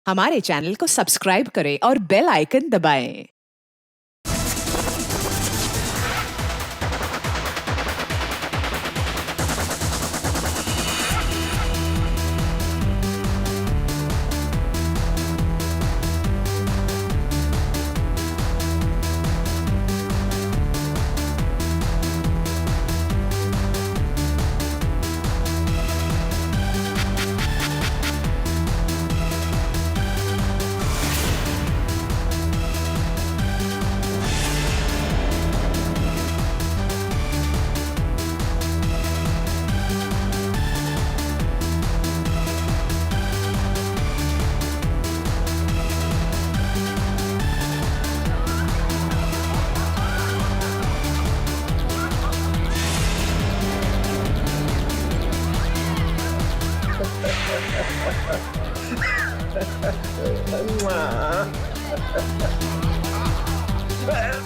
हमारे चैनल को सब्सक्राइब करें और बेल आइकन दबाएं।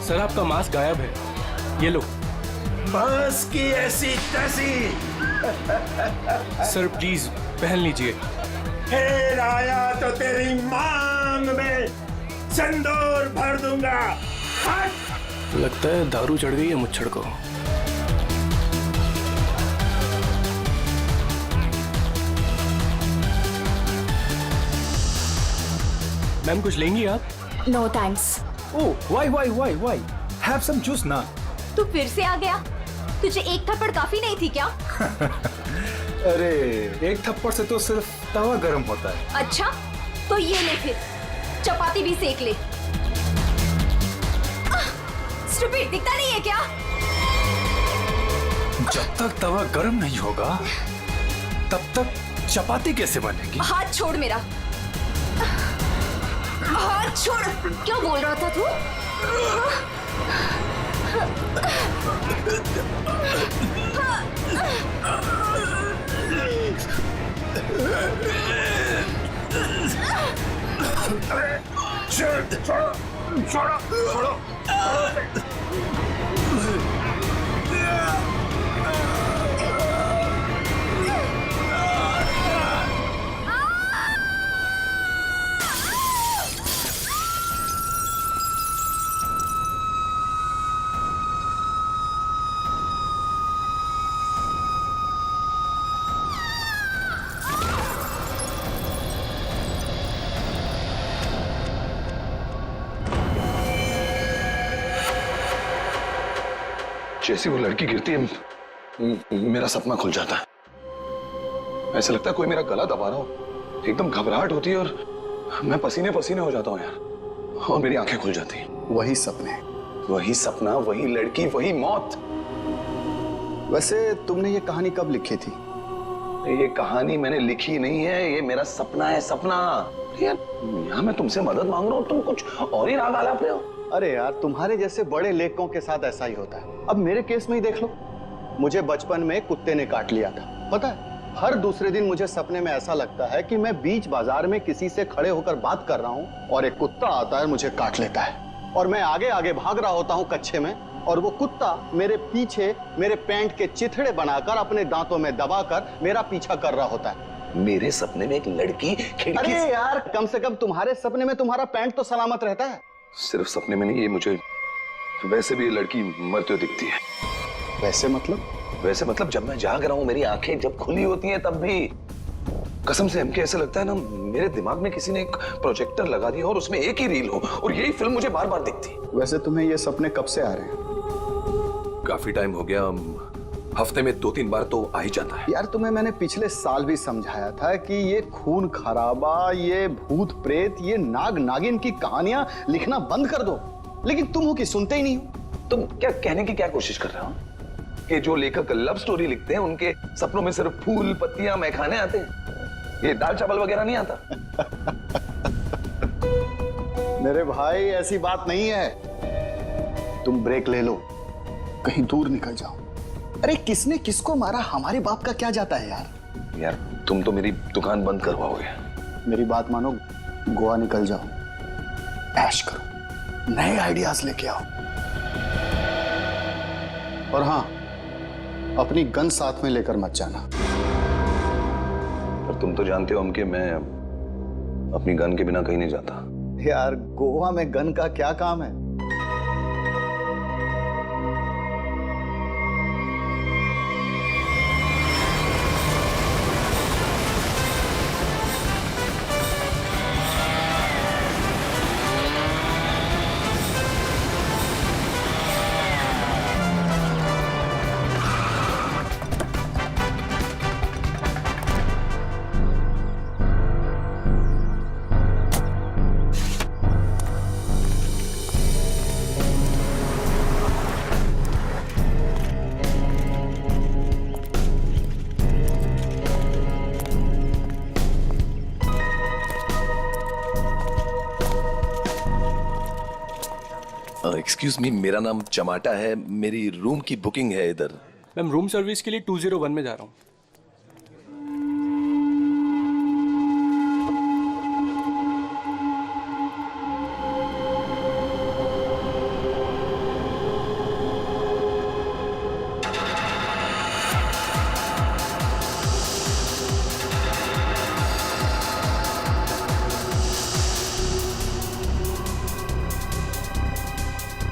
सर आपका मास्क गायब है, ये लो। मास्क की ऐसी तैसी। सर प्लीज पहन लीजिए। फिर आया तो तेरी मांग में सिंदूर भर दूंगा। हट! लगता है दारू चढ़ गई है मुच्छड़ को। मैम कुछ लेंगी आप? No thanks. Oh, why? Have some juice ना। तू फिर से आ गया? तुझे एक थप्पड़ काफी नहीं थी क्या? अरे एक थप्पड़ से तो सिर्फ तवा गर्म होता है। अच्छा, तो ये ले फिर, चपाती भी सेक ले। स्टूपिड, दिखता नहीं है क्या? जब तक तवा गर्म नहीं होगा, तब तक चपाती कैसे बनेगी? हाथ छोड़ मेरा। हाथ छोड़। क्या बोल रहा था तू? छोड़ो। जैसी वो लड़की गिरती है मेरा सपना खुल जाता है। ऐसा लगता है कोई मेरा गला दबा रहा हो। एकदम घबराहट होती है और मैं पसीने पसीने हो जाता हूँ यार, और मेरी आंखें खुल जाती हैं। वही सपने, वही सपना, वही लड़की, वही मौत। वैसे तुमने ये कहानी कब लिखी थी? ये कहानी मैंने लिखी नहीं है, ये मेरा सपना है, सपना। यार यहाँ मैं तुमसे मदद मांग रहा हूँ, तुम कुछ और ही राग आलाप रहे हो। अरे यार, तुम्हारे जैसे बड़े लेखकों के साथ ऐसा ही होता है। अब मेरे केस में ही देख लो, मुझे बचपन में कुत्ते ने काट लिया था। पता है, हर दूसरे दिन मुझे सपने में ऐसा लगता है कि मैं बीच बाजार में किसी से खड़े होकर बात कर रहा हूँ और एक कुत्ता आता है, मुझे काट लेता है, और मैं आगे आगे भाग रहा होता हूँ कच्छे में, और वो कुत्ता मेरे पीछे मेरे पैंट के चिथड़े बनाकर अपने दांतों में दबाकर मेरा पीछा कर रहा होता है। मेरे सपने में एक लड़की खिड़की अरे से... यार, कम से कम तुम्हारे सपने में तुम्हारा पैंट तो सलामत रहता है। सिर्फ सपने में नहीं, ये मुझे वैसे भी लड़की मरते हुए दिखती है। वैसे मतलब? वैसे मतलब जब मैं जाग रहा हूँ, मेरी आंखें जब खुली होती हैं, तब भी कसम से हमके ऐसा लगता है ना, मेरे दिमाग में किसी ने एक प्रोजेक्टर लगा दिया और उसमें एक ही रील हो और यही फिल्म मुझे बार बार दिखती। वैसे तुम्हें ये सपने कब से आ रहे हैं? काफी टाइम हो गया, हफ्ते में 2-3 बार तो आ ही जाता है। यार, तुम्हें मैंने पिछले साल भी समझाया था कि ये खून खराबा, ये भूत प्रेत, ये नाग नागिन की कहानियां लिखना बंद कर दो, लेकिन तुम हो कि सुनते ही नहीं हो। तुम क्या कहने की क्या कोशिश कर रहे हो कि जो लेखक लव स्टोरी लिखते हैं उनके सपनों में सिर्फ फूल, पत्तियां, मैखाने आते हैं, ये दाल चावल वगैरह नहीं आता? मेरे भाई, ऐसी बात नहीं है। तुम ब्रेक ले लो, कहीं दूर निकल जाओ। अरे किसने किसको मारा, हमारे बाप का क्या जाता है यार। यार तुम तो मेरी दुकान बंद करवाओगे। मेरी बात मानो, गोवा निकल जाओ, ऐश करो, नए आइडियाज लेके आओ, और हाँ, अपनी गन साथ में लेकर मत जाना। पर तुम तो जानते हो हम कि मैं अपनी गन के बिना कहीं नहीं जाता। यार गोवा में गन का क्या काम है? एक्सक्यूज मी, मेरा नाम चमाटा है, मेरी रूम की बुकिंग है इधर। मैम रूम सर्विस के लिए 201 में जा रहा हूँ।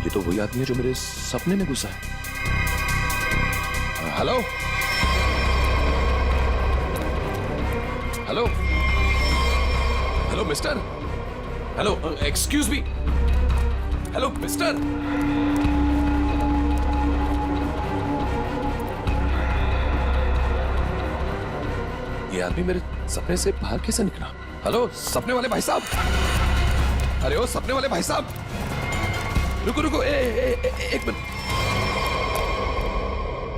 ये तो वही आदमी है जो मेरे सपने में घुसा है। Hello hello hello mister, hello excuse me, hello mister. ये आदमी मेरे सपने से बाहर कैसे निकला? हेलो सपने वाले भाई साहब, अरे ओ सपने वाले भाई साहब, रुको रुको, एक मिनट।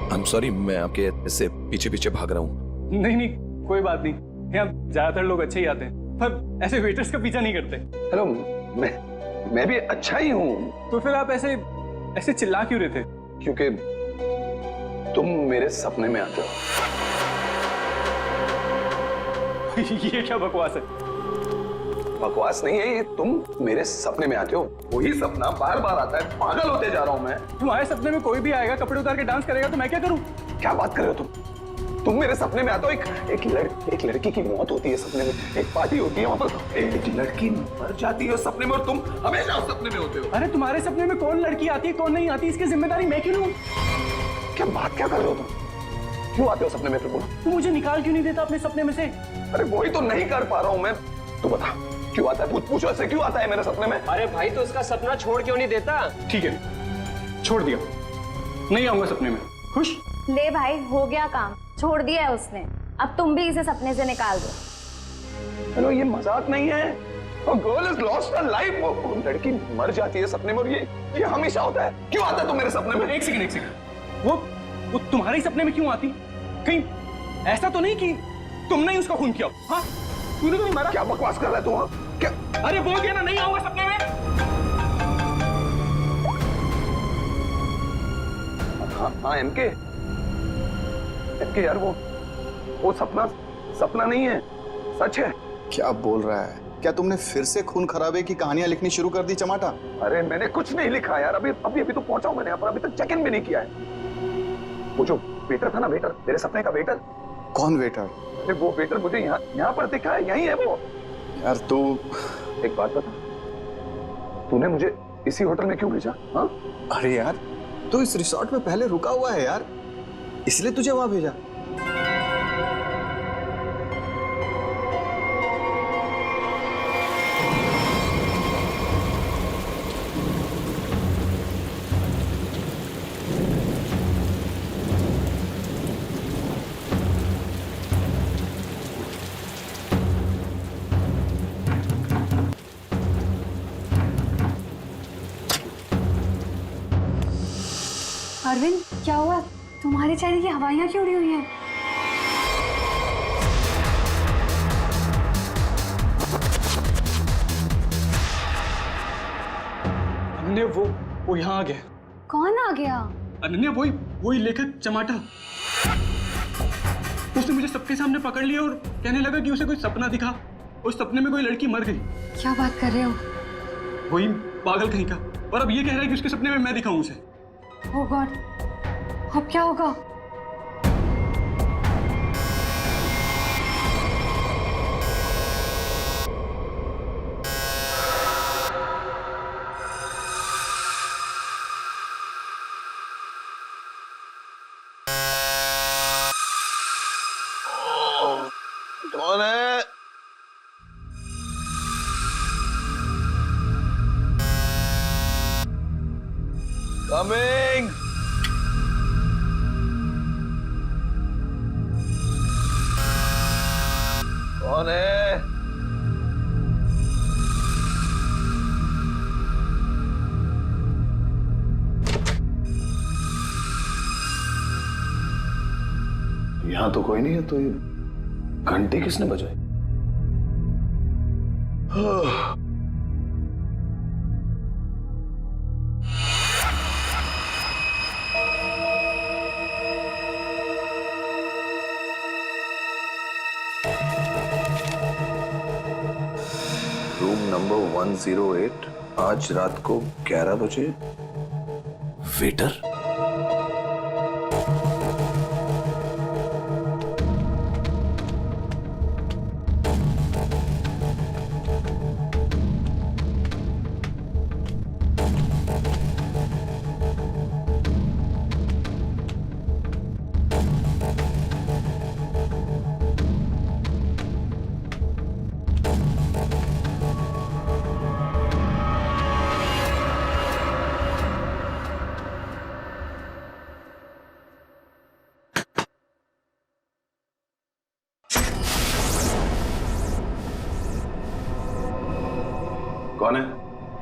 आई एम सॉरी, मैं आपके ऐसे पीछे पीछे भाग रहा हूँ। नहीं नहीं, कोई बात नहीं, यहाँ ज्यादातर लोग अच्छे ही आते हैं, पर ऐसे वेटर्स का पीछा नहीं करते। हेलो, मैं भी अच्छा ही हूँ। तो फिर आप ऐसे ऐसे चिल्ला क्यों रहे थे? क्योंकि तुम मेरे सपने में आते हो। ये क्या बकवास है? बकवास नहीं है ये, तुम मेरे सपने में आते हो। वही सपना बार बार आता है, पागल होते जा रहा हूं मैं। तुम्हारे सपने में कोई भी आएगा, कपड़े उतार के डांस करेगा, तो मैं क्या करूं? क्या बात कर रहे हो तुम मेरे सपने में आते हो। एक लड़की की मौत होती है सपने में, एक पार्टी होती है, वहां पर एक लड़की मर जाती है सपने में, और तुम हमेशा उस सपने में होते हो। अरे तुम्हारे सपने में कौन लड़की आती है कौन नहीं आती, इसकी जिम्मेदारी मैं क्यों लूं? क्या बात क्या कर रहे हो तुम? क्यों आते हो सपने में? फिर बोलो, तू मुझे निकाल क्यों नहीं देता अपने सपने में से? अरे वही तो नहीं कर पा रहा हूं मैं। तू बता क्यों आता है? पूछो ऐसे क्यों आता है मेरे सपने में? अरे भाई तो उसका सपना छोड़ क्यों नहीं देता? ठीक है, छोड़ दिया, नहीं आऊंगा सपने में। खुश? ले भाई, हो गया काम, छोड़ दिया है उसने। अब तुम भी इसे सपने से निकाल दो। हेलो, ये मजाक नहीं है। Girl is lost her life. वो लड़की मर जाती है सपने में, और ये हमेशा होता है। क्यों आता है तू मेरे सपने में? एक सेकंड, वो तुम्हारे सपने में क्यों आती? कहीं ऐसा तो नहीं कि तुमने ही उसका खून किया? हाँ, तूने तो नहीं मारा। क्या बकवास कर रहा है तू? हाँ क्या? अरे बोल दिया ना, नहीं आऊंगा सपने में। हाँ एमके यार, वो सपना नहीं है, सच है। क्या बोल रहा है? क्या तुमने फिर से खून खराबे की कहानियां लिखनी शुरू कर दी चमाटा? अरे मैंने कुछ नहीं लिखा यार, अभी तो पहुंचा हूं मैंने यहाँ पर, अभी तक चेक इन भी नहीं किया है। वो जो वेटर था ना, वेटर, तेरे सपने का वेटर। कौन वेटर? अरे वो वेटर मुझे यहाँ पर दिखा है, यही है वो। यार तू एक बात बता, तूने मुझे इसी होटल में क्यों भेजा? हाँ? अरे यार तू इस रिसोर्ट में पहले रुका हुआ है यार, इसलिए तुझे वहां भेजा। अरविंद, क्या हुआ? तुम्हारे चेहरे की हवाइयां क्यों उड़ी हुई हैं? अनन्या, वो यहाँ आ गया। कौन आ गया? अनन्या, वही लेखक चमाटा। उसने मुझे सबके सामने पकड़ लिया और कहने लगा कि उसे कोई सपना दिखा, उस सपने में कोई लड़की मर गई। क्या बात कर रहे हो? वही पागल कहीं का, और अब ये कह रहा है कि उसके सपने में मैं दिखाऊं उसे। ओह गॉड, अब क्या होगा? कमिंग। कौन है? यहां तो कोई नहीं है, तो ये घंटी किसने बजाई? रूम नंबर 108, आज रात को 11 बजे। वेटर? कौन है?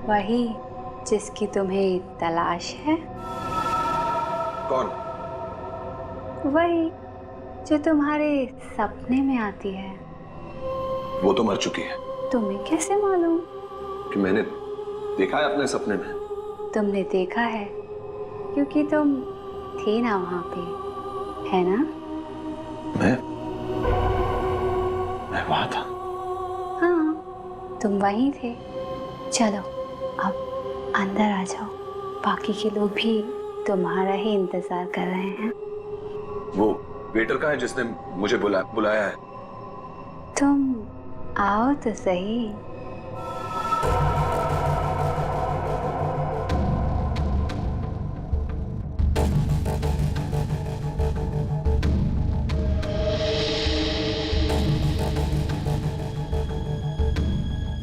वही जिसकी तुम्हें तलाश है। कौन? वही जो तुम्हारे सपने में आती है। वो तो मर चुकी है। तुम्हें कैसे मालूम? कि मैंने देखा है अपने सपने में। तुमने देखा है क्योंकि तुम थे ना वहां पे, है ना? मैं वहां था। हाँ, तुम वहीं थे। चलो अब अंदर आ जाओ, बाकी के लोग भी तुम्हारा ही इंतजार कर रहे हैं। वो वेटर कहाँ है जिसने मुझे बुलाया है? तुम आओ तो सही।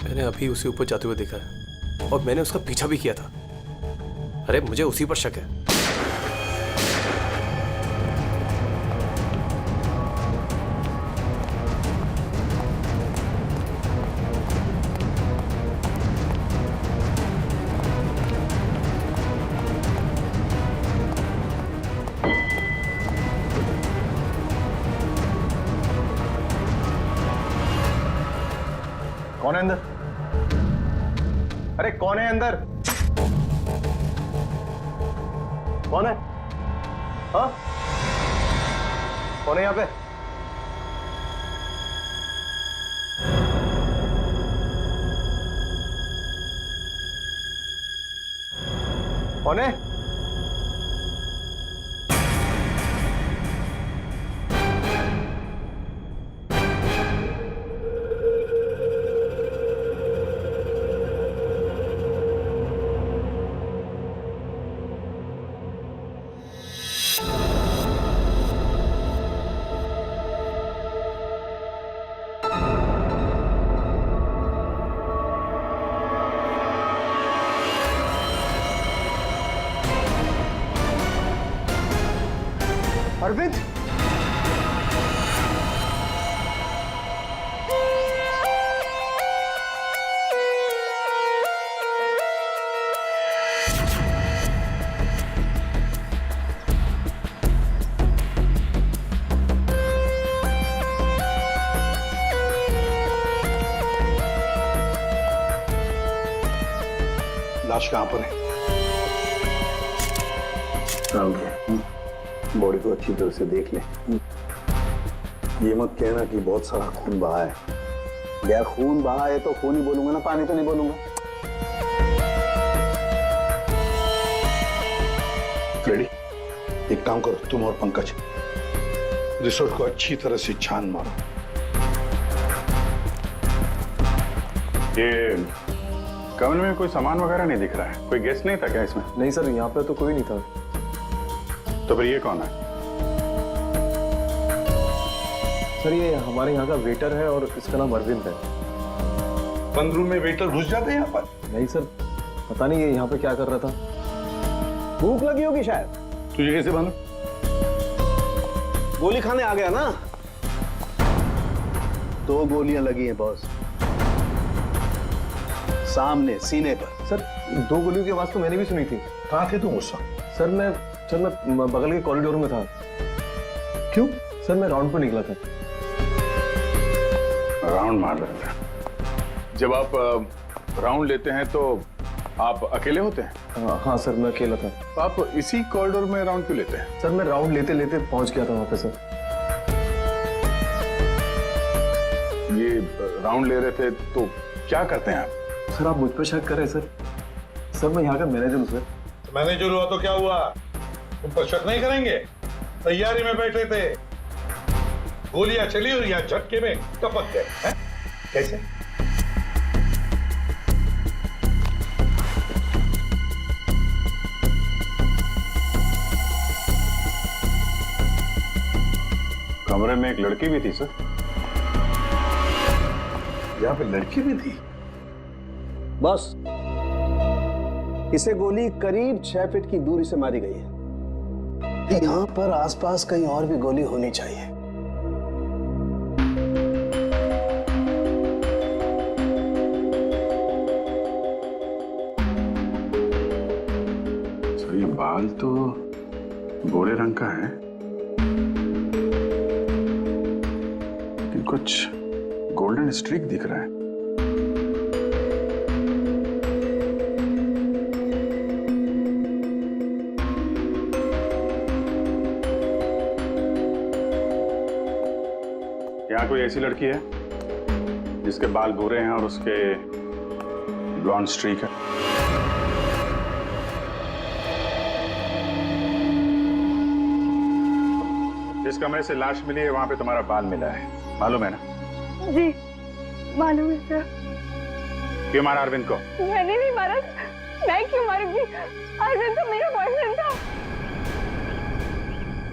मैंने अभी उसे ऊपर जाते हुए देखा है और मैंने उसका पीछा भी किया था। अरे मुझे उसी पर शक है। कौन है अंदर? अरे कौन है अंदर? कौन है? हाँ? कौन है यहाँ पे? कौन है? अरविंद, लाश कहां पर है? बॉडी को अच्छी तरह से देख ले। ये मत कहना कि बहुत सारा खून बहा है। यार खून बहा है तो खून ही बोलूंगा ना, पानी तो नहीं बोलूंगा। रेडी? एक काम करो, तुम और पंकज रिसोर्ट को अच्छी तरह से छान मारो। ये कमल में कोई सामान वगैरह नहीं दिख रहा है? कोई गेस्ट नहीं था क्या इसमें? नहीं सर, यहाँ पे तो कोई नहीं था। तो फिर ये कौन है? सर ये हमारे यहाँ का वेटर है और इसका नाम अरविंद है। बंद रूम में वेटर घुस जाते हैं यहाँ पर? नहीं सर, पता नहीं ये यहाँ पे क्या कर रहा था। भूख लगी होगी शायद। तुझे कैसे मालूम? गोली खाने आ गया ना। 2 गोलियां लगी हैं बॉस, सामने सीने पर। सर 2 गोलियों की आवाज तो मैंने भी सुनी थी। कहाँ थे तुम उस समय? सर मैं बगल के कॉरिडोर में था। क्यों? सर मैं राउंड पर निकला था। राउंड मार रहे थे। जब आप राउंड लेते हैं तो आप अकेले होते हैं? हाँ सर मैं अकेला था। तो आप इसी कॉरिडोर में राउंड क्यों लेते हैं? सर मैं राउंड लेते लेते पहुंच गया था वहां पे सर। ये राउंड ले रहे थे तो क्या करते हैं आप? सर आप मुझ पर शक कर रहे हैं सर? सर मैं यहाँ का मैनेजर हूँ सर। मैनेजर हुआ तो क्या हुआ? तुम पर शक नहीं करेंगे? तैयारी में बैठे थे, गोलियां चली और यहाँ झटके में टपक गए हैं? कैसे? कमरे में एक लड़की भी थी सर। यहाँ पे लड़की भी थी? बस इसे गोली करीब 6 फीट की दूरी से मारी गई है। यहाँ पर आसपास कहीं और भी गोली होनी चाहिए। सर ये बाल तो गोरे रंग का है, लेकिन कुछ गोल्डन स्ट्रीक दिख रहा है। यहाँ कोई ऐसी लड़की है जिसके बाल गोरे हैं और उसके ब्लॉन्ड स्ट्रीक है? जिस कमरे से लाश मिली है वहां पे तुम्हारा बाल मिला है, मालूम है ना? जी मालूम है सर। क्यों मारा अरविंद को? मैंने नहीं मारा। मैं क्यों मारूंगी? अरविंद तो मेरा बॉयफ्रेंड था।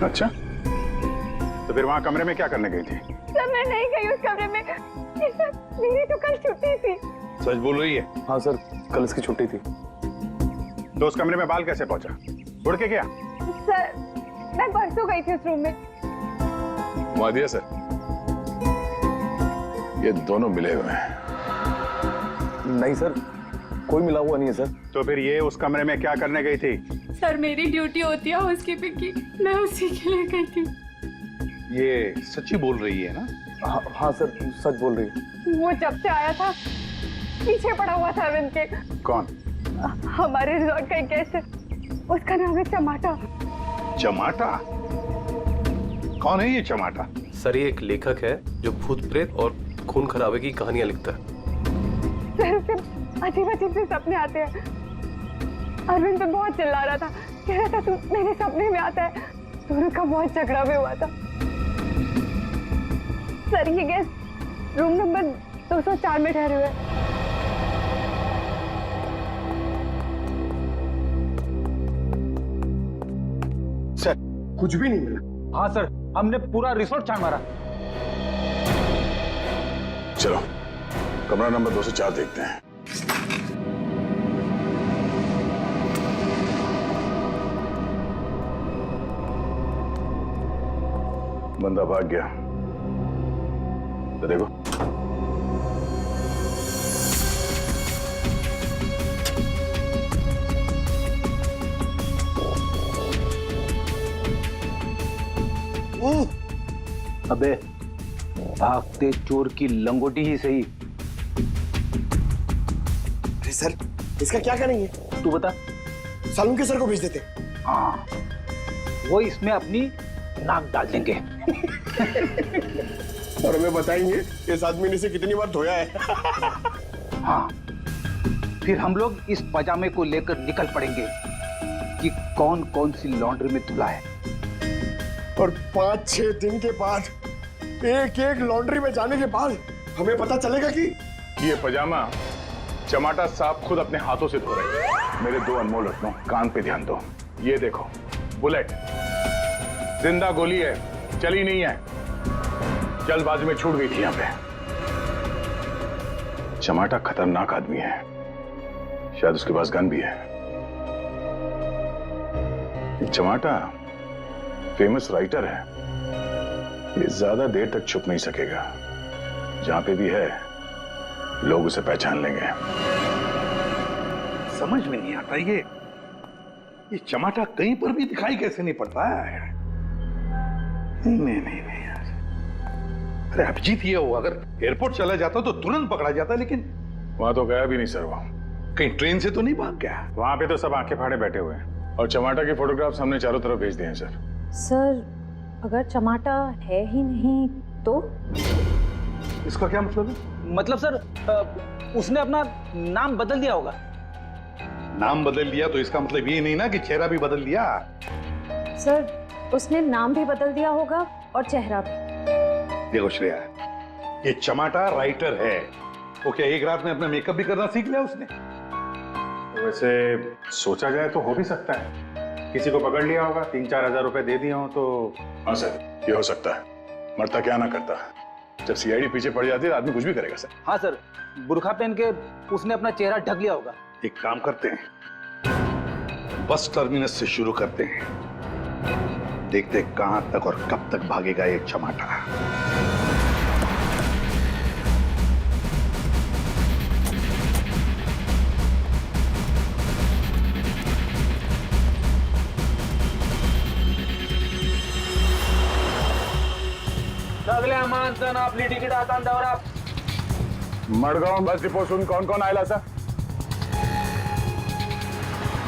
अच्छा, तो फिर वहां कमरे में क्या करने गई थी? सर मैं नहीं गई उस कमरे में। सर मेरी तो कल छुट्टी थी। सच बोल रही है? हाँ सर कल इसकी छुट्टी थी। तो उस कमरे में बाल कैसे पहुंचा? उड़ के क्या? सर मैं परसों गई थी उस रूम में। वादिया सर, ये दोनों मिले हुए हैं। नहीं सर कोई मिला हुआ नहीं है सर। तो फिर ये उस कमरे में क्या करने गई थी? सर मेरी ड्यूटी होती है हाउसकीपिंग की, मैं उसी के लिए गई थी। ये सच्ची बोल रही है ना? हाँ सर सच बोल रही है। वो जब से आया था पीछे पड़ा हुआ था अरविंद के। कौन? हमारे रिजॉर्ट का एक गेस्ट है, उसका नाम है चमाटा। चमाटा? कौन है ये चमाटा? सर ये एक लेखक है जो भूत प्रेत और खून खराबे की कहानियां लिखता है। सर उसे अजीब अजीब से सपने आते हैं। अरविंद पे बहुत चिल्ला रहा था, कह रहा था तू मेरे सपने में आता है। दोनों का बहुत झगड़ा भी हुआ था। सर ये गेस्ट रूम नंबर 204 में ठहरे हुए। सर कुछ भी नहीं मिला। हाँ सर, हमने पूरा रिसोर्ट छान मारा। चलो कमरा नंबर 204 देखते हैं। बंदा भाग गया, तो देखो। अबे भागते चोर की लंगोटी ही सही। अरे सर इसका क्या करेंगे? तू बता। सालून के सर को भेज देते। हाँ वो इसमें अपनी नाक डाल देंगे। और हमें बताएंगे इस आदमी ने इसे कितनी बार धोया है। हाँ फिर हम लोग इस पजामे को लेकर निकल पड़ेंगे कि कौन कौन सी लॉन्ड्री में धुला है। और 5-6 दिन के बाद एक एक लॉन्ड्री में जाने के बाद हमें पता चलेगा कि ये पजामा चमाटा साहब खुद अपने हाथों से धो रहे हैं। मेरे 2 अनमोल रत्नों, कान पे ध्यान दो। ये देखो बुलेट, जिंदा गोली है, चली नहीं है, जल्दबाजी में छूट गई थी यहां पे। चमाटा खतरनाक आदमी है, शायद उसके पास गन भी है। चमाटा फेमस राइटर है, ये ज्यादा देर तक छुप नहीं सकेगा। जहां पे भी है लोग उसे पहचान लेंगे। समझ में नहीं आता ये चमाटा कहीं पर भी दिखाई कैसे नहीं पड़ता है। नहीं यार, अरे अभिजीत ये हो, अगर एयरपोर्ट चला जाता तो तुरंत पकड़ा जाता, लेकिन वहां तो गया भी नहीं सर। वो कहीं ट्रेन से तो नहीं भाग गया? वहां पे तो सब आंखें फाड़े बैठे हुए हैं और चमाटा के फोटोग्राफ्स हमने चारों तरफ भेज दिए हैं सर। सर अगर चमाटा है ही नहीं तो? इसका क्या मतलब है? मतलब सर उसने अपना नाम बदल दिया होगा। नाम बदल दिया तो इसका मतलब ये नहीं ना कि चेहरा भी बदल दिया। सर उसने नाम भी बदल दिया होगा और चेहरा भी। देखो श्रेया, ये चमाटा राइटर है, वो क्या एक रात में अपना मेकअप भी करना सीख लिया उसने? वैसे सोचा जाए तो हो भी सकता है, किसी को पकड़ लिया होगा, 3-4 हजार रुपए दे दिए हो तो। हाँ सर, ये हो सकता है। मरता क्या ना करता, जब सीआईडी पीछे पड़ जाती है आदमी कुछ भी करेगा सर। हाँ सर, बुर्खा पहन के उसने अपना चेहरा ढक लिया होगा। एक काम करते हैं, बस टर्मिनस से शुरू करते हैं, देखते हैं कहां तक और कब तक भागेगा ये चमाटा। सगळ्या माणसानं आपली तिकीट आता दौरा मडगाव बस डिपोसून कोण कोण आयला सर?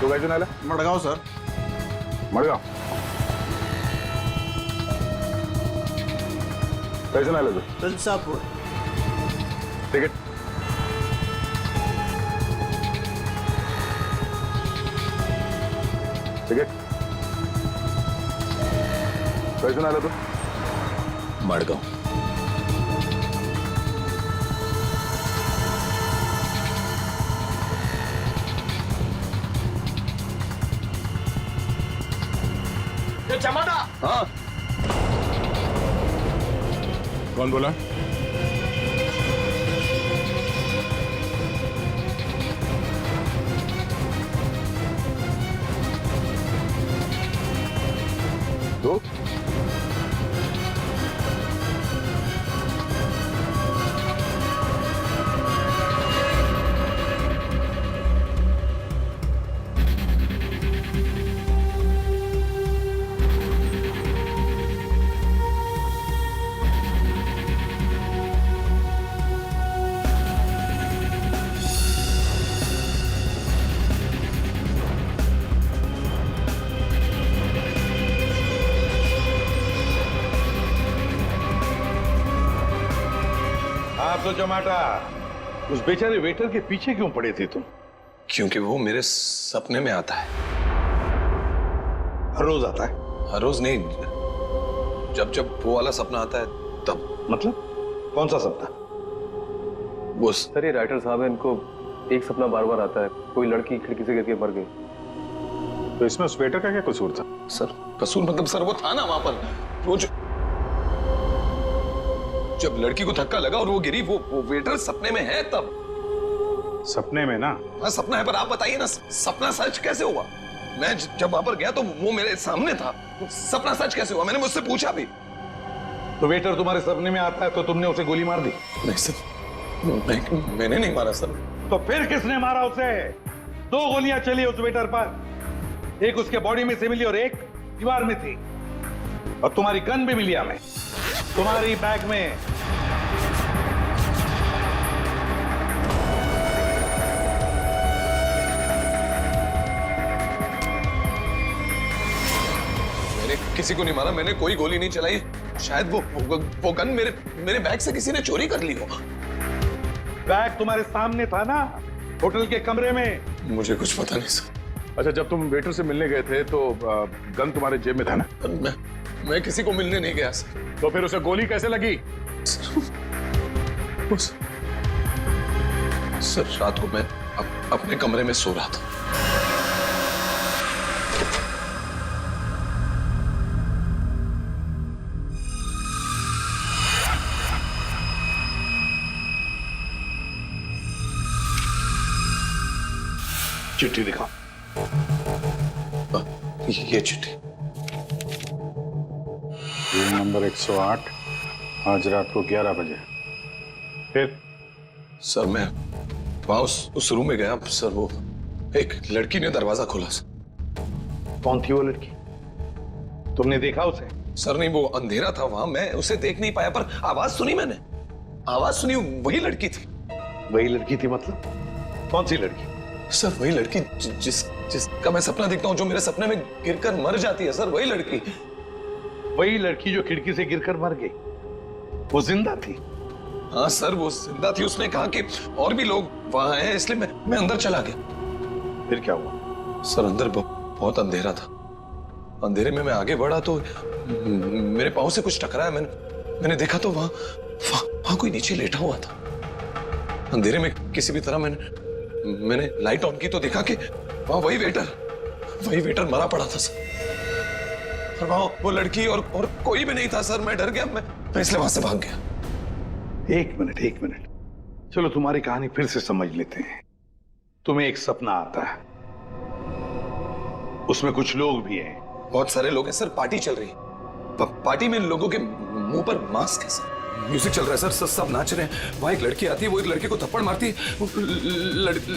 तू काय आला? मडगाव सर. मडगाव कैसे आला तू? तुलसापूर. तिकीट तिकीट कैसे आला तू? मडगाव. चमाटा. हाँ, कौन बोला? तो आप तो चमाटा उस बेचारे वेटर के पीछे क्यों पड़े थे तुम? क्योंकि वो मेरे सपने में आता है। हर रोज आता है? हर रोज नहीं, जब जब वो वाला सपना आता है तब। मतलब कौन सा सपना? वो सर ये राइटर साहब है, इनको एक सपना बार बार आता है, कोई लड़की खिड़की से गिर के मर गई। तो इसमें उस वेटर का क्या कसूर था? सर कसूर मतलब सर वो था ना वहां पर, वो जब लड़की को धक्का लगा और वो गिरी, वो वेटर सपने में है तब। सपने में ना? हाँ सपना है, पर आप बताइए ना सपना सच कैसे हुआ? मैं जब वहां पर गया तो वो मेरे सामने था, सपना सच कैसे हुआ? मैंने मुझसे पूछा भी। तो वेटर तुम्हारे सपने में आता है तो तुमने उसे गोली मार दी? नहीं सर, मैंने नहीं मारा सर। तो फिर किसने मारा उसे? 2 गोलियां चली उस वेटर पर, एक उसके बॉडी में से मिली और एक दीवार में थी, और तुम्हारी गन भी मिली हमें तुम्हारी बैग में। मैंने किसी को नहीं मारा, मैंने कोई गोली नहीं चलाई। शायद वो गन मेरे बैग से किसी ने चोरी कर ली हो। बैग तुम्हारे सामने था ना, होटल के कमरे में। मुझे कुछ पता नहीं सर। अच्छा, जब तुम वेटर से मिलने गए थे तो गन तुम्हारे जेब में था ना? मैं किसी को मिलने नहीं गया सर। तो फिर उसे गोली कैसे लगी? सर रात को मैं अपने कमरे में सो रहा था। चिट्ठी दिखाओ। ये चिट्ठी। रूम नंबर 108, आज रात को 11 बजे। फिर सर मैं वहां उस रूम में गया सर, वो एक लड़की ने दरवाजा खोला सर। कौन थी वो लड़की? तुमने देखा उसे? सर नहीं, वो अंधेरा था वहां, मैं उसे देख नहीं पाया, पर आवाज सुनी मैंने, आवाज सुनी, वही लड़की थी। वही लड़की थी मतलब? कौन सी लड़की? सर वही लड़की जिसका मैं सपना देखता हूँ, जो मेरे सपने में गिरकर मर जाती है सर, वही लड़की। वही लड़की जो खिड़की से गिरकर मर गई, वो जिंदा थी? हाँ सर वो जिंदा थी। उसने कहा कि और भी लोग वहां हैं, इसलिए मैं अंदर चला गया। फिर क्या हुआ? सर अंदर बहुत अंधेरा था। अंधेरे में मैं आगे बढ़ा तो मेरे पाँव से कुछ टकराया। मैंने देखा तो वहां कोई नीचे लेटा हुआ था। अंधेरे में किसी भी तरह मैंने लाइट ऑन की तो देखा कि वहां वही वेटर मरा पड़ा था सर। और वहां वो लड़की और कोई भी नहीं था सर। मैं डर गया, मैं इसलिए वहां से भाग गया। एक मिनट, चलो तुम्हारी कहानी फिर से समझ लेते हैं। तुम्हें एक सपना आता है, उसमें कुछ लोग भी हैं। बहुत सारे लोग हैं सर, पार्टी चल रही है। पार्टी में लोगों के मुंह पर मास्क है सर। म्यूजिक चल रहा है सर, सब नाच रहे हैं। वहां एक लड़की आती है, वो एक लड़के को थप्पड़ मारती है।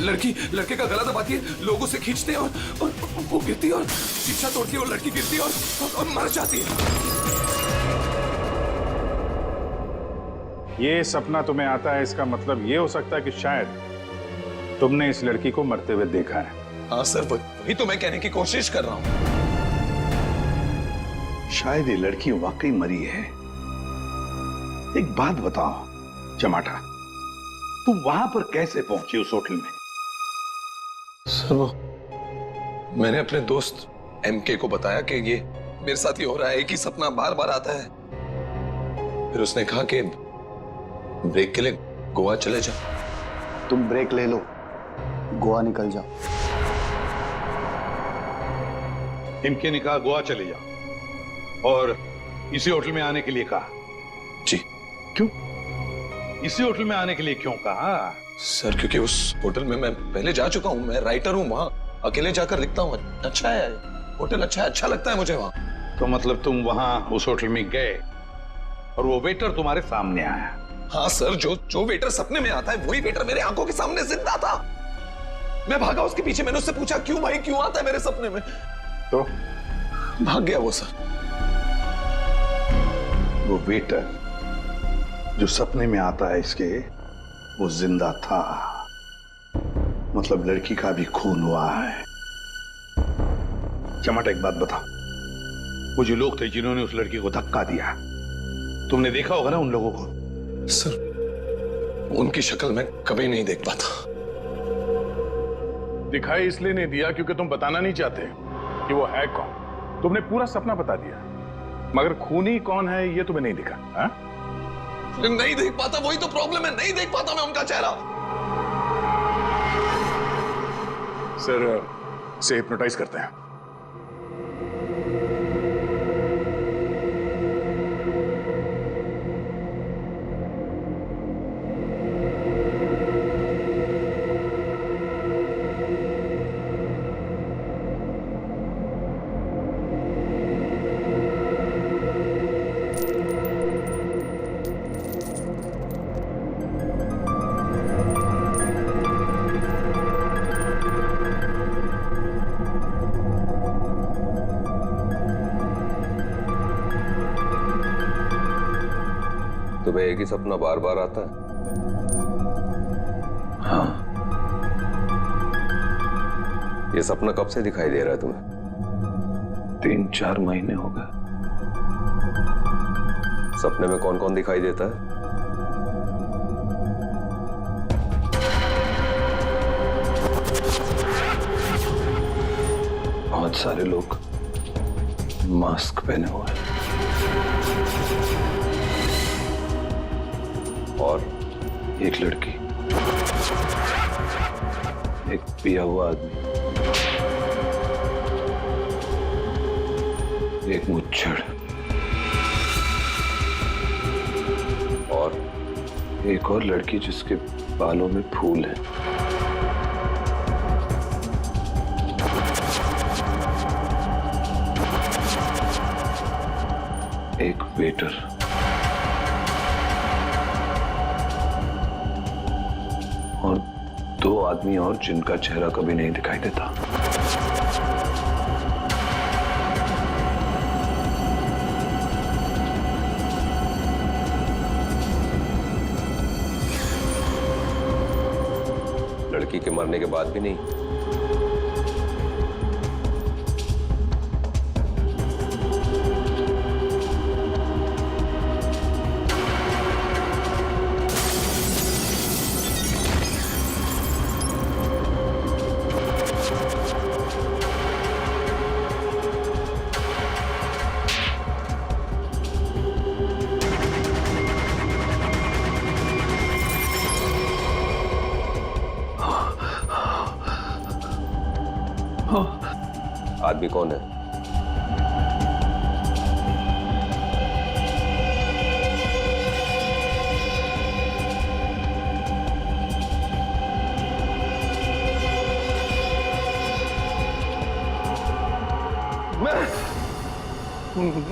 लड़की लड़के का गला दबाती है, लोगों से खींचते हैं और वो गिरती है और शीशा तोड़ती है और लड़की गिरती है और मर जाती है। ये सपना तुम्हें आता है, इसका मतलब ये हो सकता है कि शायद तुमने इस लड़की को मरते हुए देखा है। हाँ सर, वही तो मैं कहने की कोशिश कर रहा हूँ। शायद ये लड़की वाकई मरी है। एक बात बताओ चमाटा, तुम वहां पर कैसे पहुंची उस होटल में? सर वो मैंने अपने दोस्त एमके को बताया कि ये मेरे साथ ही हो रहा है, एक ही सपना बार बार आता है। फिर उसने कहा कि ब्रेक के लिए गोवा चले जाओ। तुम ब्रेक ले लो, गोवा निकल जाओ। एमके ने कहा गोवा चले जाओ और इसी होटल में आने के लिए कहा? जी। क्यों इसी होटल में आने के लिए क्यों कहा? सर क्योंकि उस होटल में मैं पहले जा चुका हूं, मैं राइटर हूं, वहां अकेले जाकर लिखता हूं। अच्छा है होटल, अच्छा लगता है मुझे वहां। तो मतलब तुम वहां उस होटल में गए और वो वेटर तुम्हारे सामने आया? हाँ सर, जो वेटर सपने में आता है वही वेटर मेरे आंखों के सामने जिंदा था। मैं भागा उसके पीछे, मैंने उससे पूछा क्यों भाई, क्यों आता है मेरे सपने में? तो भाग गया वो सर। वो वेटर जो सपने में आता है इसके, वो जिंदा था। मतलब लड़की का भी खून हुआ है। चमाटा एक बात बता, वो जो लोग थे जिन्होंने उस लड़की को धक्का दिया, तुमने देखा होगा ना उन लोगों को? सर उनकी शक्ल मैं कभी नहीं देख पाता। दिखाई इसलिए नहीं दिया क्योंकि तुम बताना नहीं चाहते कि वो है कौन। तुमने पूरा सपना बता दिया, मगर खूनी कौन है ये तुम्हें नहीं दिखा। हा? नहीं देख पाता, वही तो प्रॉब्लम है, नहीं देख पाता मैं उनका चेहरा। सर से हिप्नोटाइज करते हैं। तुम्हें एक ही सपना बार बार आता है? हाँ। ये सपना कब से दिखाई दे रहा है तुम्हें? 3-4 महीने हो गए। सपने में कौन कौन दिखाई देता है? बहुत सारे लोग मास्क पहने हुए हैं। और एक लड़की, एक पिया हुआ आदमी, एक मुच्छड़ और एक और लड़की जिसके बालों में फूल है। एक वेटर। और 2 आदमी और जिनका चेहरा कभी नहीं दिखाई देता। लड़की के मरने के बाद भी नहीं? आदमी कौन है?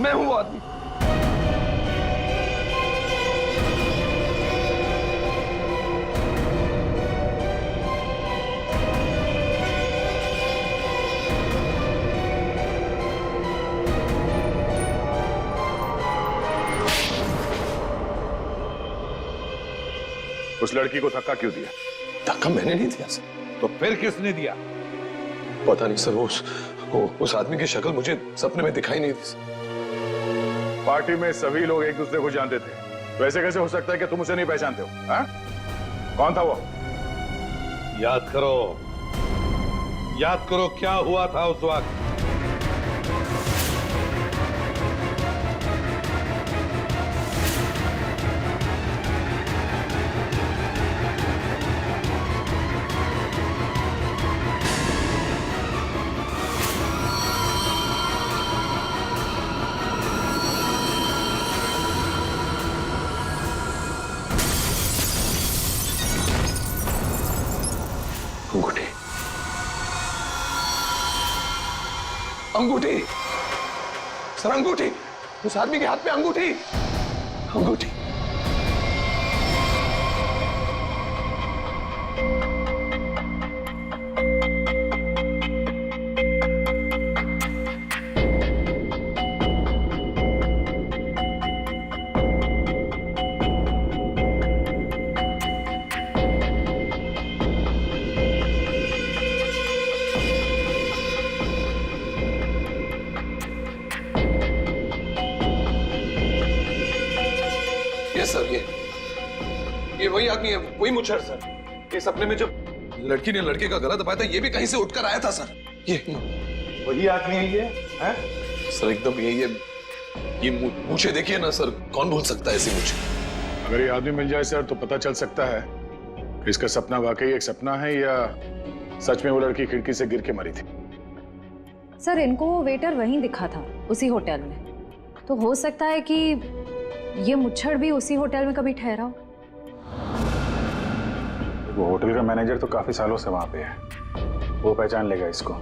मैं हूं वो आदमी। उस लड़की को धक्का क्यों दिया? धक्का मैंने नहीं दिया सर। तो फिर किसने दिया? पता नहीं सर, उस आदमी की शक्ल मुझे सपने में दिखाई नहीं दी सर। पार्टी में सभी लोग एक दूसरे को जानते थे, वैसे कैसे हो सकता है कि तुम उसे नहीं पहचानते हो? हाँ? कौन था वो? याद करो क्या हुआ था उस वक्त। अंगूठी, अंगूठी सर, अंगूठी। उस आदमी के हाथ में अंगूठी, अंगूठी। सर ये वही आदमी है, वही मुच्छर सर। ये सपने में जब लड़की ने लड़के का गला दबाया था, ये भी कहीं से उठकर आया था सर। ये वही आदमी है ये? है? सर एकदम ये मूछे देखिए ना सर, कौन भूल सकता है ऐसी मूछे? अगर ये आदमी मिल जाए सर तो पता चल सकता है कि इसका सपना वाकई एक सपना है या सच में वो लड़की खिड़की से गिर के मरी थी। सर इनको वो वेटर वहीं दिखा था, उसी होटल में। तो हो सकता है कि ये मुच्छड़ भी उसी होटल में कभी ठहरा हो। वो होटल का मैनेजर तो काफी सालों से वहां पे है, वो पहचान लेगा इसको।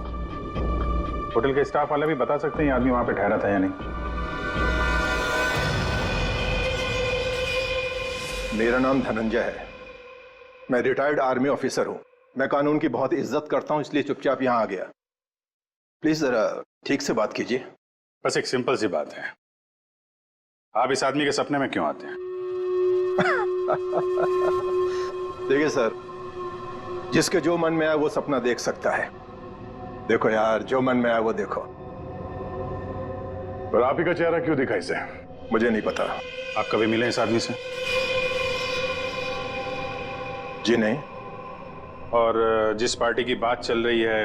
होटल के स्टाफ वाले भी बता सकते हैं ये आदमी वहां पे ठहरा था या नहीं। मेरा नाम धनंजय है, मैं रिटायर्ड आर्मी ऑफिसर हूं। मैं कानून की बहुत इज्जत करता हूं, इसलिए चुपचाप यहां आ गया। प्लीज जरा ठीक से बात कीजिए। बस एक सिंपल सी बात है, आप इस आदमी के सपने में क्यों आते हैं? देखिए सर, जिसके जो मन में आए वो सपना देख सकता है। देखो यार, जो मन में आए वो देखो। पर आप ही का चेहरा क्यों दिखा इसे? मुझे नहीं पता। आप कभी मिले इस आदमी से? जी नहीं। और जिस पार्टी की बात चल रही है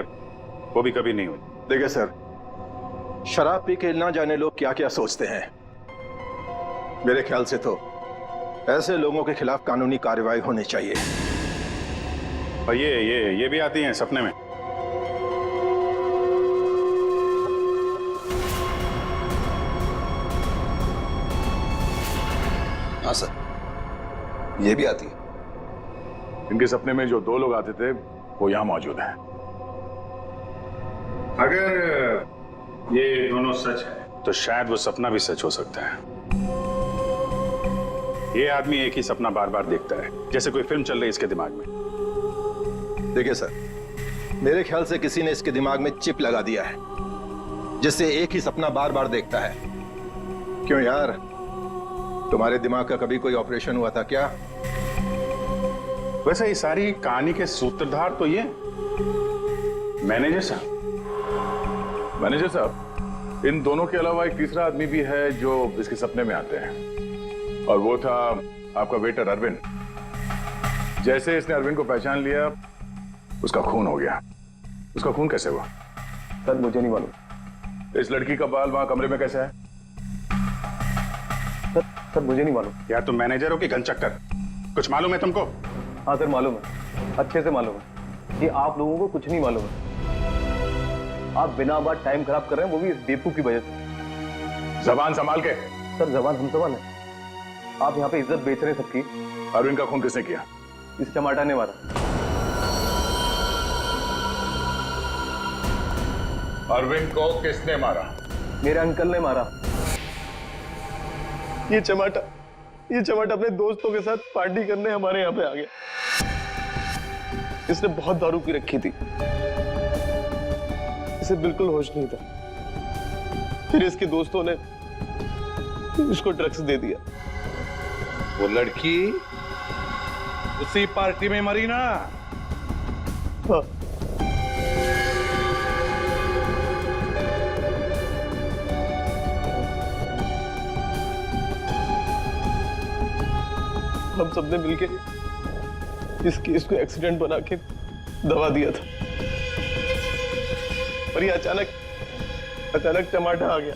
वो भी कभी नहीं हुई? देखिए सर, शराब पी के ना जाने लोग क्या क्या सोचते हैं। मेरे ख्याल से तो ऐसे लोगों के खिलाफ कानूनी कार्रवाई होनी चाहिए। और ये भी आती हैं सपने में? हाँ सर, ये भी आती है। इनके सपने में जो 2 लोग आते थे वो यहां मौजूद हैं। अगर ये दोनों सच है तो शायद वो सपना भी सच हो सकता है। ये आदमी एक ही सपना बार बार देखता है, जैसे कोई फिल्म चल रही है इसके दिमाग में। देखिए सर, मेरे ख्याल से किसी ने इसके दिमाग में चिप लगा दिया है, जिससे एक ही सपना बार बार देखता है। क्यों यार, तुम्हारे दिमाग का कभी कोई ऑपरेशन हुआ था क्या? वैसे ये सारी कहानी के सूत्रधार तो ये मैनेजर साहब। मैनेजर साहब, इन दोनों के अलावा एक तीसरा आदमी भी है जो इसके सपने में आते हैं, और वो था आपका वेटर अरविंद। जैसे इसने अरविंद को पहचान लिया, उसका खून हो गया। उसका खून कैसे हुआ? सर मुझे नहीं मालूम। इस लड़की का बाल वहां कमरे में कैसे है? सर मुझे नहीं मालूम। यार तुम मैनेजर हो कि गनचक्कर? कुछ मालूम है तुमको? हाँ सर मालूम है, अच्छे से मालूम है कि आप लोगों को कुछ नहीं मालूम है। आप बिना बात टाइम खराब कर रहे हैं, वो भी इस बेवकूफ की वजह से। जबान संभाल के। सर जबान हम संभाल है। आप यहाँ पे इज्जत बेच रहे हैं सबकी। अरविंद का खून किसने किया? इस टमाटा ने मारा। अरविंद को किसने मारा? मेरे अंकल ने मारा। ये टमाटा अपने दोस्तों के साथ पार्टी करने हमारे यहाँ पे आ गया। इसने बहुत दारू पी रखी थी, इसे बिल्कुल होश नहीं था। फिर इसके दोस्तों ने इसको ड्रग्स दे दिया। वो लड़की उसी पार्टी में मरी ना? हाँ। हम सबने मिलके इस केस को एक्सीडेंट बना के दबा दिया था, और ये अचानक टमाटा आ गया।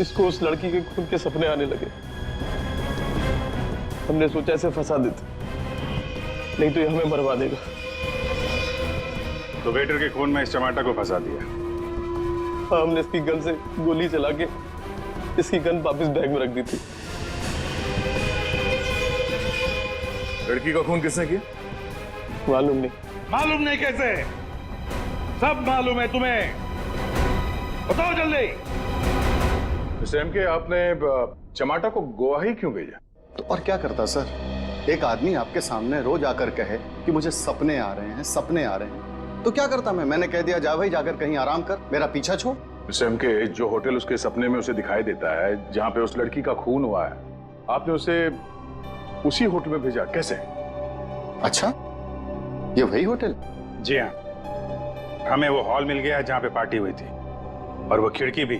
इसको उस लड़की के खून के सपने आने लगे। हमने सोचा इसे फंसा देते, नहीं तो ये हमें मरवा देगा। तो वेटर के खून में इस टमाटर को फंसा दिया। हाँ, हमने इसकी गन से गोली चला के इसकी गन वापस बैग में रख दी थी। लड़की का खून किसने किया? मालूम नहीं। मालूम नहीं कैसे? सब मालूम है तुम्हें, बताओ जल्दी। सैम के, आपने टमाटर को गोवा ही क्यों भेजा? तो और क्या करता सर? एक आदमी आपके सामने रोज आकर कहे कि मुझे सपने आ रहे हैं, सपने आ रहे हैं, तो क्या करता मैंने कह दिया जा भाई, जाकर कहीं आराम कर, मेरा पीछा छोड़। सैम के, जो होटल उसके सपने में उसे दिखाई देता है, जहां पे उस लड़की का खून हुआ है, आपने उसे उसी होटल में भेजा कैसे? अच्छा, ये वही होटल? जी हाँ, हमें वो हॉल मिल गया जहां पे पार्टी हुई थी, और वो खिड़की भी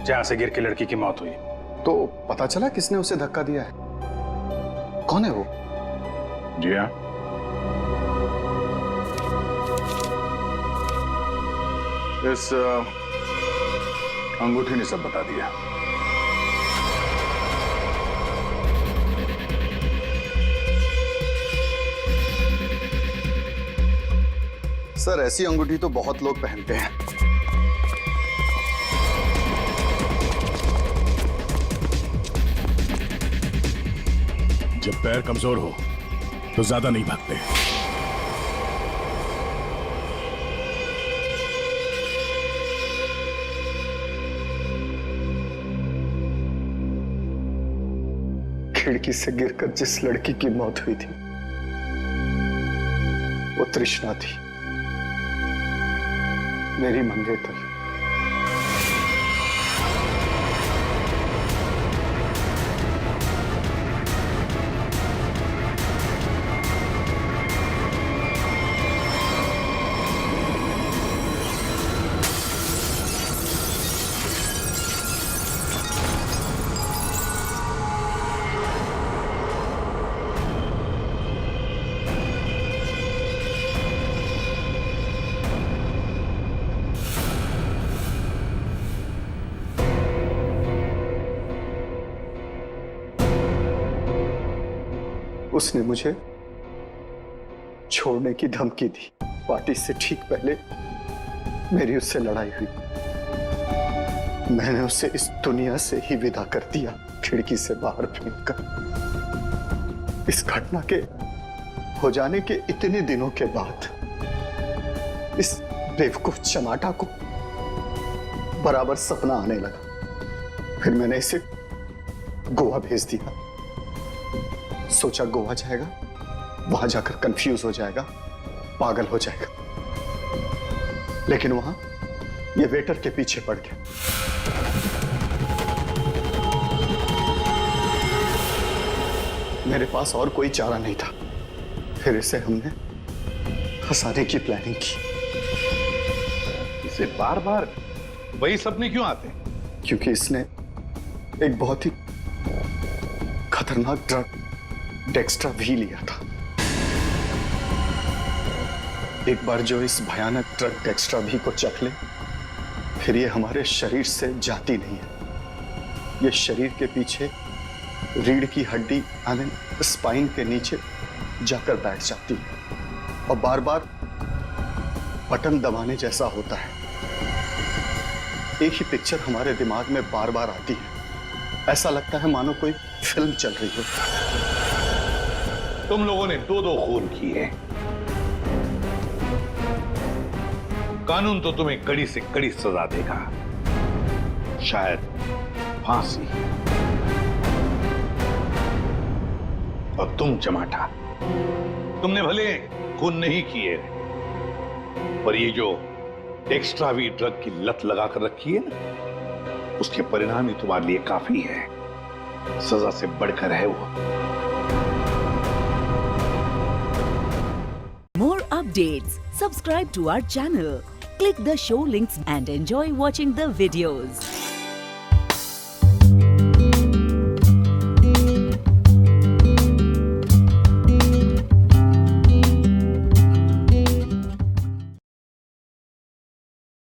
जहां से गिर के लड़की की मौत हुई। तो पता चला किसने उसे धक्का दिया है? कौन है वो? जी हाँ, इस अंगूठी ने सब बता दिया। सर ऐसी अंगूठी तो बहुत लोग पहनते हैं। जब पैर कमजोर हो तो ज्यादा नहीं भागते। खिड़की से गिरकर जिस लड़की की मौत हुई थी वो तृष्णा थी, मेरी मंगेतर। उसने मुझे छोड़ने की धमकी दी। पार्टी से ठीक पहले मेरी उससे लड़ाई हुई। मैंने उसे इस दुनिया से ही विदा कर दिया, खिड़की से बाहर फेंककर। इस घटना के हो जाने के इतने दिनों के बाद इस बेवकूफ चमाटा को बराबर सपना आने लगा। फिर मैंने इसे गोवा भेज दिया। सोचा गोवा जाएगा, वहां जाकर कंफ्यूज हो जाएगा, पागल हो जाएगा। लेकिन वहां ये वेटर के पीछे पड़ गया। मेरे पास और कोई चारा नहीं था। फिर इसे हमने फंसाने की प्लानिंग की। इसे बार बार वही सपने क्यों आते हैं? क्योंकि इसने एक बहुत ही खतरनाक ड्रग डेक्स्ट्रा भी लिया था। एक बार जो इस भयानक ड्रग डेक्स्ट्रा भी को चख ले, फिर ये हमारे शरीर से जाती नहीं है। ये शरीर के पीछे रीढ़ की हड्डी स्पाइन के नीचे जाकर बैठ जाती है और बार बार बटन दबाने जैसा होता है। एक ही पिक्चर हमारे दिमाग में बार बार आती है। ऐसा लगता है मानो कोई फिल्म चल रही हो। तुम लोगों ने 2-2 खून किए। कानून तो तुम्हें कड़ी से कड़ी सजा देगा, शायद फांसी। और तुम चमाटा, तुमने भले खून नहीं किए, पर ये जो एक्स्ट्रा वी ड्रग की लत लगाकर रखी है ना, उसके परिणाम ही तुम्हारे लिए काफी है। सजा से बढ़कर है वो। More updates. Subscribe to our channel. Click the show links and enjoy watching the videos.